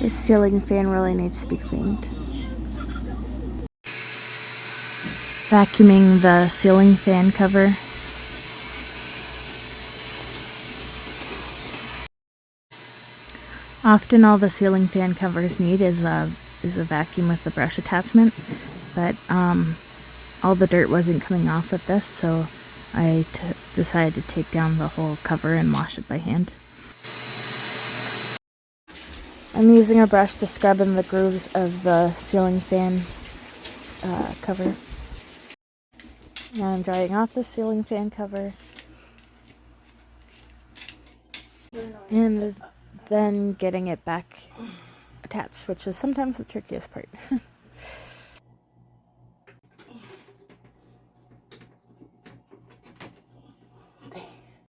This ceiling fan really needs to be cleaned. Vacuuming the ceiling fan cover. Often all the ceiling fan covers need is a vacuum with the brush attachment, but all the dirt wasn't coming off with this, so I decided to take down the whole cover and wash it by hand. I'm using a brush to scrub in the grooves of the ceiling fan cover. Now I'm drying off the ceiling fan cover. And then getting it back attached, which is sometimes the trickiest part.